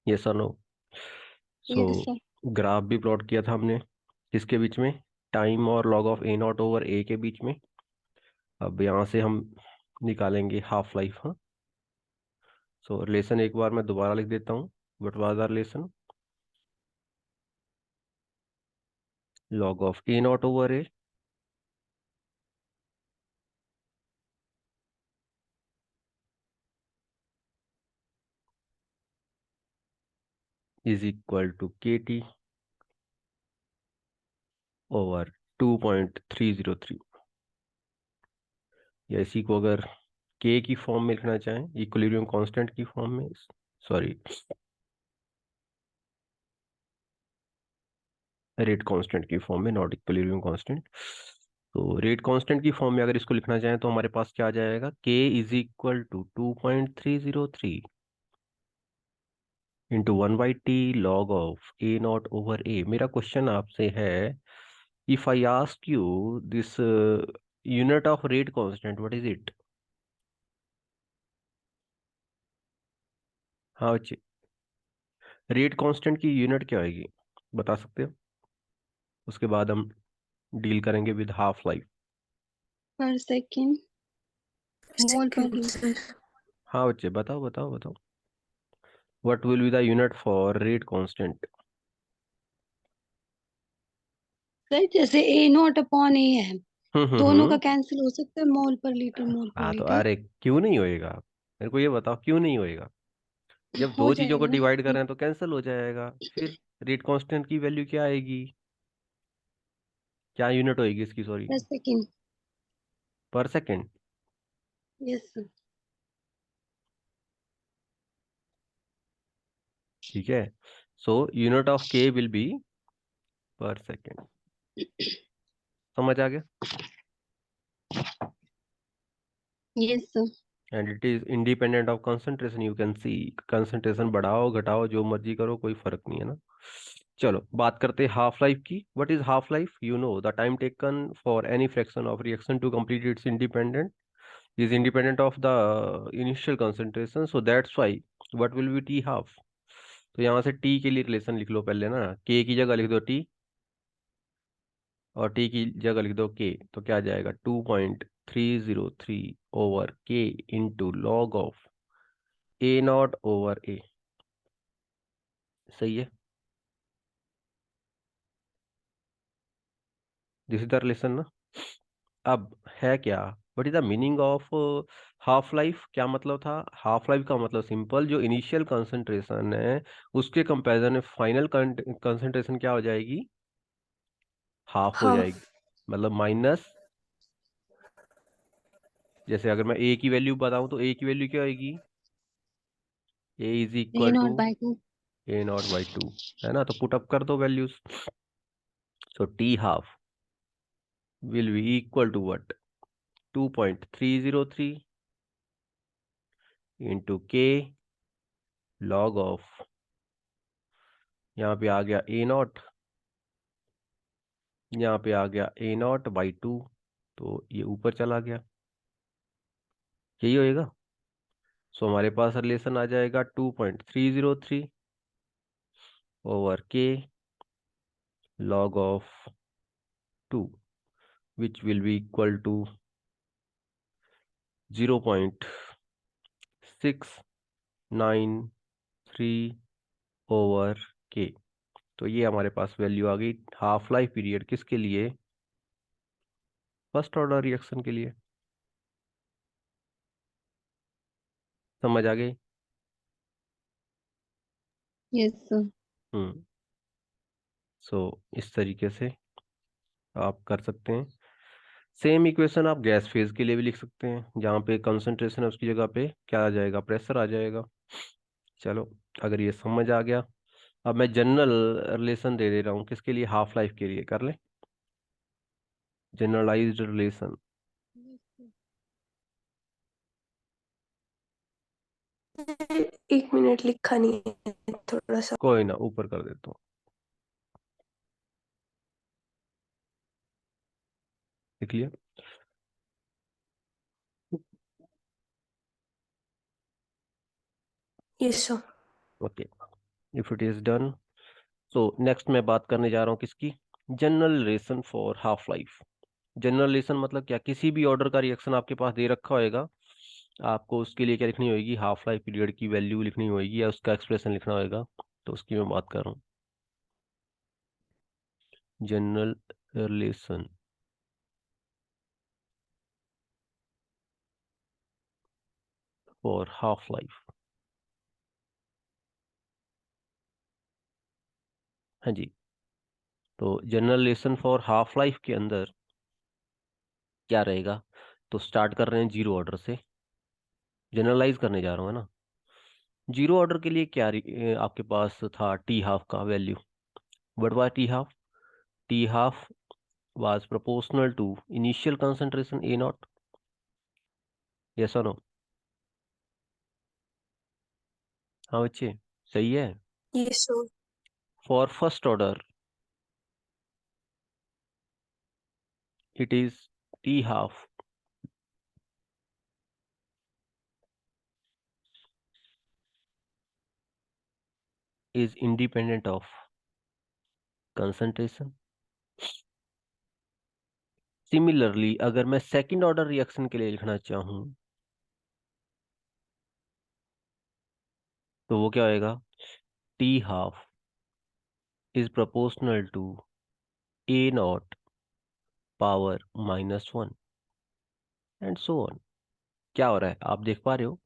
Yes और no? So yes sir. Graph भी plot किया था हमने किसके बीच में, टाइम और log of A naught over a के बीच में। अब यहाँ से हम निकालेंगे हाफ लाइफ। हाँ, सो रिलेशन एक बार मैं दोबारा लिख देता हूँ। What was the relation? Log of A naught over A is equal to K T over 2.303। या इसी को अगर के की फॉर्म में लिखना चाहें, इक्विलिब्रियम कांस्टेंट की फॉर्म में, सॉरी, रेट कांस्टेंट की फॉर्म में, नॉट इक्विलिब्रियम कांस्टेंट। तो रेट कांस्टेंट की फॉर्म में अगर इसको लिखना चाहें तो हमारे पास क्या आ जाएगा, k is equal to 2.303 into 1/t log of A naught over a. मेरा क्वेश्चन आपसे है, if I ask you this unit of rate constant, what is it? हाँ बच्चे, रेट कांस्टेंट की यूनिट क्या होगी, बता सकते हो? उसके बाद हम डील करेंगे विद हाफ लाइफ। पर सेकेंड, मोल पर सेकंड लीटर। सर। हाँ बच्चे, बताओ बताओ बताओ, what will be the unit for rate constant? Sir जैसे ए नॉट अपॉन ए है, दोनों का हम्म। कैंसिल हो सकता है, मोल पर लीटर मोल पर हाँ तो लीटर। अरे क्यों नहीं होएगा, मेरे को ये बताओ क्यों नहीं होएगा? जब हो दो चीजों को जाएगा। डिवाइड कर रहे हैं तो कैंसिल हो जाएगा। फिर रेट कांस्टेंट की वैल्यू क्या आएगी, क्या यूनिट होएगी इसकी, सॉरी? पर सेकेंड। पर सेकेंड। Yes sir. ठीक है, सो यूनिट ऑफ के विल बी पर सेकेंड। समझ आ गया? Yes sir. And it is independent of concentration, you can see. Concentration बढ़ाओ घटाओ जो मर्जी करो, कोई फर्क नहीं है ना। चलो बात करते हैं हाफ लाइफ की। What is half life? You know the time taken for any fraction of reaction to complete its independent is independent of the initial concentration, so that's why what will be t half? तो यहाँ से t के लिए relation लिख लो पहले ना, k की जगह लिख दो t और t की जगह लिख दो k। तो क्या आ जाएगा, 2.303 over k into log of A naught over a. सही है, दिस इज द रिलेशन ना। अब है क्या, what is the meaning of half life? क्या मतलब था हाफ लाइफ का? मतलब सिंपल, जो इनिशियल कंसंट्रेशन है उसके कंपैरिजन में फाइनल कंसंट्रेशन क्या हो जाएगी, हाफ हो हाफ। जाएगी। मतलब माइनस, जैसे अगर मैं ए की वैल्यू बताऊं तो ए की वैल्यू क्या होगी, a is a equal to naught by 2। A naught by two, है ना? तो पुट अप कर दो values. So t half will be equal to what, 2.303 into k log of, यहाँ पे आ गया ए नॉट, यहाँ पे आ गया ए नॉट बाई टू, तो ये ऊपर चला गया। यही होएगा। सो हमारे पास रिलेशन आ जाएगा 2.303 over K log of two, which will be equal to 0.693 over K. तो ये हमारे पास वैल्यू आ गई हाफ लाइफ पीरियड किसके लिए, फर्स्ट ऑर्डर रिएक्शन के लिए। समझ आ गई? Yes sir. हम्म। सो इस तरीके से आप कर सकते हैं। सेम इक्वेशन आप गैस फेज के लिए भी लिख सकते हैं, जहाँ पे कंसंट्रेशन है उसकी जगह पे क्या आ जाएगा, प्रेशर आ जाएगा। चलो, अगर ये समझ आ गया, अब मैं जनरल रिलेशन दे दे रहा हूँ किसके लिए, हाफ लाइफ के लिए। कर ले जनरलाइज्ड रिलेशन। एक मिनट, लिखा नहीं है थोड़ा सा। कोई ना, ऊपर कर देता हूँ, लिख लिया। Yes sir. Okay, if it is done, so next मैं बात करने जा रहा हूँ किसकी, general relation for half life. General relation मतलब क्या, किसी भी ऑर्डर का रिएक्शन आपके पास दे रखा होएगा, आपको उसके लिए क्या लिखनी होगी, हाफ लाइफ पीरियड की वैल्यू लिखनी होगी या उसका एक्सप्रेशन लिखना होगा। तो उसकी मैं बात कर रहा हूँ, general relation for half life. हाँ जी, तो general relation for half life के अंदर क्या रहेगा, तो स्टार्ट कर रहे हैं जीरो ऑर्डर से, जनरलाइज करने जा रहा हूँ है ना। जीरो ऑर्डर के लिए क्या आपके पास था टी हाफ का value, what was T half, T half was proportional to initial concentration A naught, yes और नो। हाँ बच्चे, सही है। ये so for first order it is T half is independent of concentration। Similarly अगर मैं second order reaction के लिए लिखना चाहूं तो वो क्या होएगा, T half is proportional to A naught power -1 and so on. क्या हो रहा है आप देख पा रहे हो,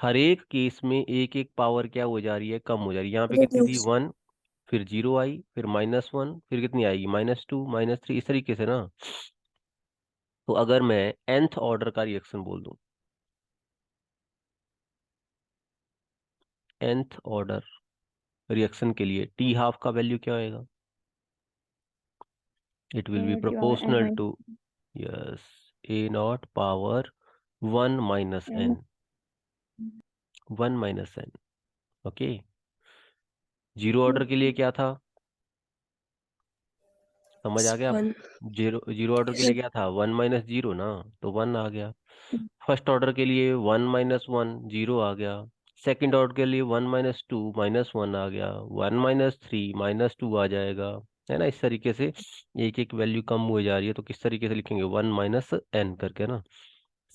हर एक केस में एक एक पावर क्या हो जा रही है, कम हो जा रही है। यहाँ पे कितनी थी, रिड्यूस। 1, फिर 0 आई, फिर -1, फिर कितनी आएगी, -2, -3, इस तरीके से ना। तो अगर मैं nth ऑर्डर का रिएक्शन बोल दूं, nth ऑर्डर रिएक्शन के लिए टी हाफ का वैल्यू क्या होएगा, it will be your n proportional minus to, yes, a naught power 1 minus n. n, 1 minus n। Okay, zero order के लिए क्या था, समझ आ गया आप, 1। जीरो जीरो ऑर्डर के लिए क्या था, 1 - 0 ना, तो 1 आ गया। फर्स्ट ऑर्डर के लिए 1 - 1 0 आ गया, सेकंड ऑर्डर के लिए 1 - 2 -1 आ गया, 1 - 3 -2 आ जाएगा, है ना। इस तरीके से एक एक वैल्यू कम हो जा रही है, तो किस तरीके से लिखेंगे, 1 - n करके ना।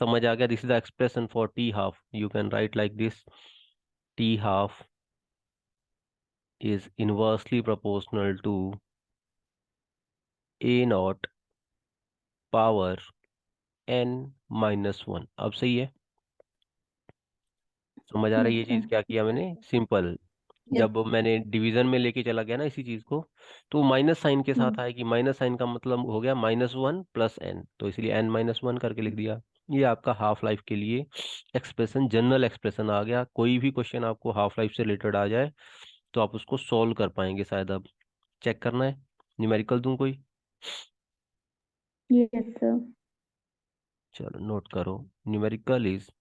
समझ आ गया, this is the expression for T half, you can write like this, T half is inversely proportional to A naught power n - 1। अब सही है, समझ आ रहा है ये चीज क्या किया मैंने, सिंपल। Yes. जब मैंने डिवीजन में लेके चला गया ना इसी चीज को, तो माइनस साइन के साथ आएगी, माइनस साइन का मतलब हो गया -1 + n, तो इसलिए n - 1 करके लिख दिया। ये आपका हाफ लाइफ के लिए एक्सप्रेशन, जनरल एक्सप्रेशन आ गया। कोई भी क्वेश्चन आपको हाफ लाइफ से रिलेटेड आ जाए तो आप उसको सॉल्व कर पाएंगे शायद। अब चेक करना है, न्यूमेरिकल दूं कोई, Yes, sir. चलो नोट करो, numerical is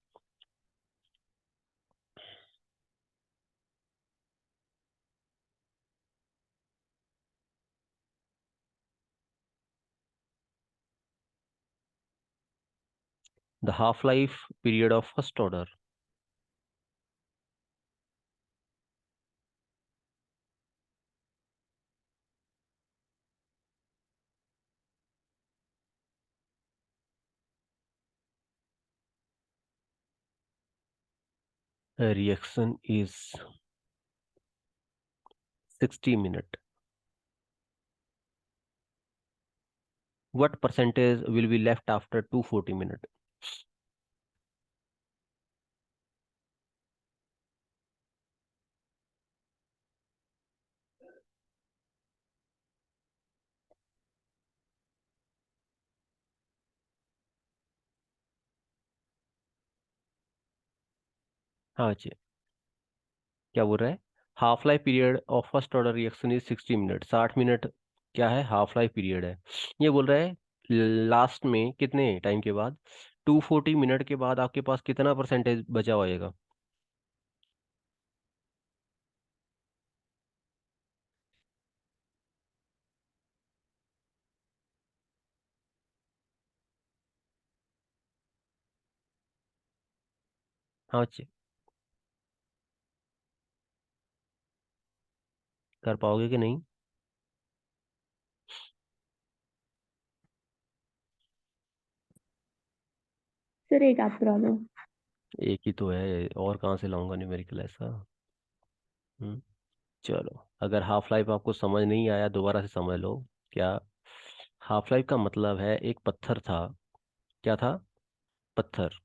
the half life period of first order reaction is 60 minute, what percentage will be left after 240 minute। हाँ जी, क्या बोल रहा है, half life period of first order reaction is 60 minute, 60 minute क्या है, half life period है। ये बोल रहा है लास्ट में कितने टाइम के बाद, 240 मिनट के बाद आपके पास कितना परसेंटेज बचा होएगा। हाँ जी, कर पाओगे कि नहीं? सर एक आप करा दो। एक ही तो है, और कहाँ से लाऊंगा न्यूमेरिकल ऐसा। हम्म चलो, अगर हाफ लाइफ आपको समझ नहीं आया दोबारा से समझ लो। क्या? हाफ लाइफ का मतलब है एक पत्थर था। क्या था? पत्थर।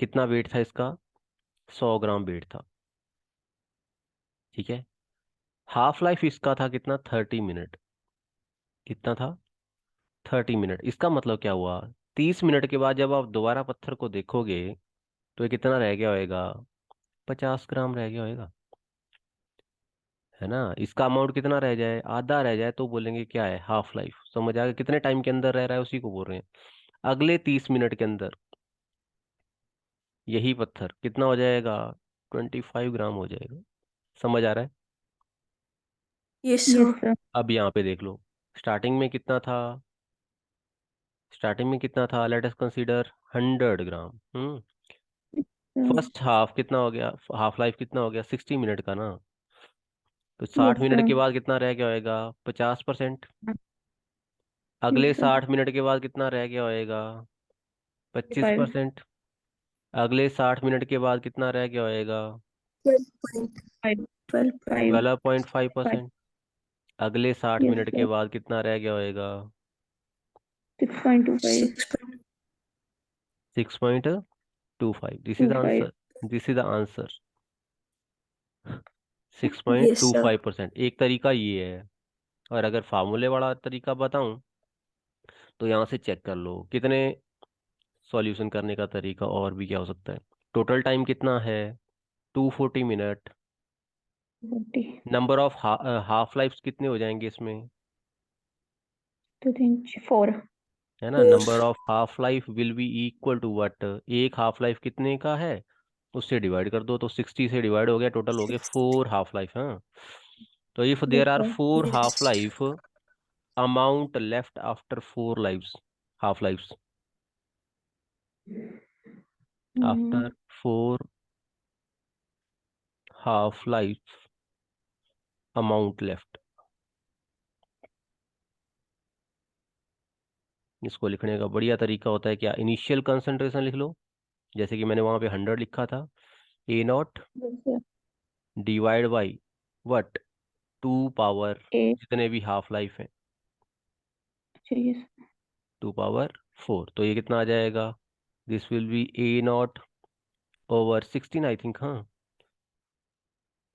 कितना वेट था इसका? 100 ग्राम वेट था। ठीक है। हाफ लाइफ इसका था कितना? 30 मिनट। कितना था? 30 मिनट। इसका मतलब क्या हुआ? 30 मिनट के बाद जब आप दोबारा पत्थर को देखोगे तो ये कितना रह गया होएगा? 50 ग्राम रह गया होएगा। है ना? इसका अमाउंट कितना रह जाए? आधा रह जाए तो बोलेंगे क्या है? Half life. समझ आ गया? कितने टाइम के अंदर रह रहा है उसी को बोल रहे हैं। अगले 30 मिनट के अंदर यही पत्थर कितना हो जाएगा? 25 ग्राम हो जाएगा। समझ आ रहा है? Yes yes sir. सर। अब यहाँ पे देख लो, स्टार्टिंग में कितना था? स्टार्टिंग में कितना था? लेट अस कंसीडर 100 ग्राम। फर्स्ट हाफ कितना हो गया? हाफ लाइफ कितना हो गया? 60 मिनट का ना। तो साठ यस मिनट सर। के बाद कितना रह गया होएगा? 50%। अगले यस सर। 60 मिनट के बाद कितना रह गया होएगा? पच्चीस 5। परसेंट अगले 60 मिनट के बाद कितना रह गया होएगा? 5। 12.5। 12.5%। अगले साठ यस मिनट के सर। बाद कितना रह गया होएगा? 6.25। 6.25। This is the 25। Answer. This is the answer. Six point yes two sir. Five percent एक तरीका ये है। और अगर फार्मूले वाला तरीका बताऊं तो यहाँ से चेक कर लो कितने सॉल्यूशन करने का तरीका और भी क्या हो सकता है। टोटल टाइम कितना है? 240 minute. 40। Number of half lives कितने हो जाएंगे इसमें? 2 3 4। है ना? 4। Number of half life will be equal to what? एक हाफ लाइफ कितने का है उससे डिवाइड कर दो, तो 60 से डिवाइड हो गया, टोटल हो गए 4 हाफ लाइफ। हाँ, तो if yes there are sir. 4 half life, amount left after 4 lives, half lives, after 4 half life, amount left. इसको लिखने का बढ़िया तरीका होता है क्या? इनिशियल कंसंट्रेशन लिख लो, जैसे कि मैंने वहां पे 100 लिखा था। A0 yes sir. Divide by what? 2 power, 8। जितने भी हाफ लाइफ हैं, यस। 2 पावर 4। तो ये कितना आ जाएगा? This will be A0 over 16 I think. हाँ,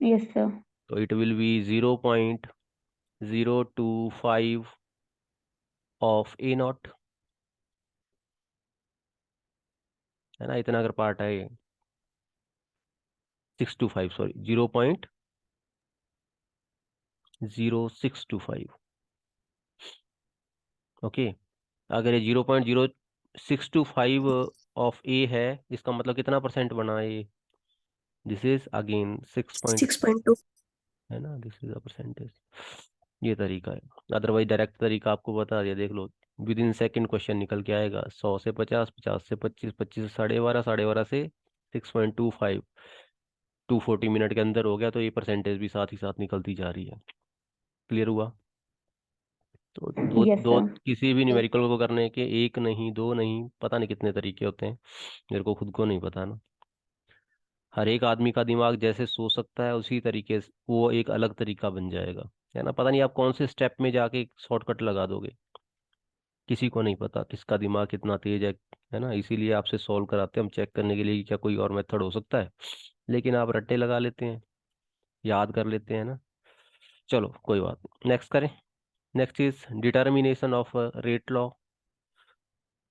यस सर। तो it will be 0.025 of A0। है ना? इतना अगर पार्ट है ये, 625, सॉरी, 0.0625। ओके। अगर ये 0.0625 ऑफ ए है, इसका मतलब कितना परसेंट बना ये? This is again 6 6.2। है ना? This is a percentage. ये तरीका है। अदरवाइज डायरेक्ट तरीका आपको बता दिया, देख लो। विद इन सेकेंड क्वेश्चन निकल के आएगा। 100 से 50, 50 से 25, 25 से 12.5, 12.5 से 6.25, 240 मिनट के अंदर हो गया, तो ये परसेंटेज भी साथ ही साथ निकलती जा रही है। क्लियर हुआ? तो दो यस दो सर। किसी भी न्यूमेरिकल को करने के एक नहीं, दो नहीं, पता नहीं कितने तरीके होते हैं। मेरे को खुद को नहीं पता ना। हर एक आदमी का दिमाग जैसे सोच सकता है उसी तरीके से वो एक अलग तरीका बन जाएगा। है ना? पता नहीं आप कौन से स्टेप में जाके शॉर्टकट लगा दोगे। किसी को नहीं पता किसका दिमाग कितना तेज है। है ना? इसीलिए आपसे सॉल्व कराते हैं हम, चेक करने के लिए कि क्या कोई और मेथड हो सकता है। लेकिन आप रट्टे लगा लेते हैं, याद कर लेते हैं ना। चलो कोई बात नहीं, नेक्स्ट करें। Next is determination of rate law,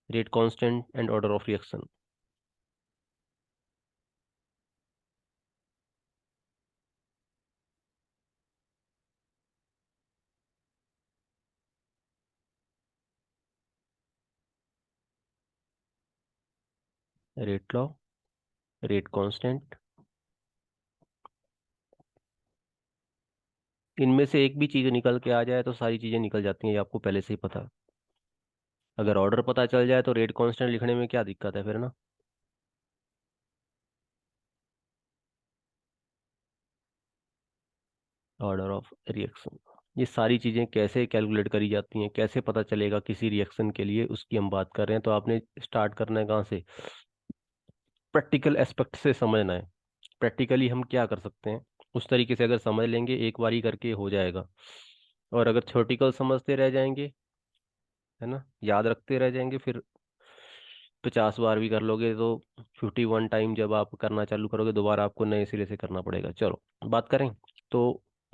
rate constant and order of reaction. Rate law, rate constant, इनमें से एक भी चीज निकल के आ जाए तो सारी चीजें निकल जाती हैं, ये आपको पहले से ही पता है। अगर ऑर्डर पता चल जाए तो रेट कांस्टेंट लिखने में क्या दिक्कत है फिर ना? Order of reaction. ये सारी चीज़ें कैसे कैलकुलेट करी जाती हैं, कैसे पता चलेगा किसी रिएक्शन के लिए, उसकी हम बात कर रहे हैं। तो आपने स्टार्ट करना है कहाँ से? प्रैक्टिकल एस्पेक्ट से समझना है। प्रैक्टिकली हम क्या कर सकते हैं उस तरीके से अगर समझ लेंगे, एक बारी करके हो जाएगा। और अगर थ्योरेटिकल समझते रह जाएंगे, है ना, याद रखते रह जाएंगे, फिर 50 बार भी कर लोगे तो 51 टाइम जब आप करना चालू करोगे दोबारा आपको नए सिरे से करना पड़ेगा। चलो बात करें तो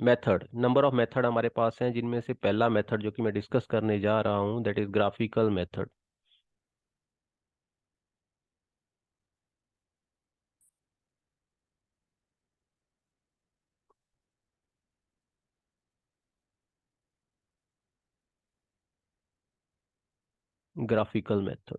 मेथड, नंबर ऑफ मेथड हमारे पास हैं, जिनमें से पहला मेथड जो कि मैं डिस्कस करने जा रहा हूं that is graphical method. Graphical method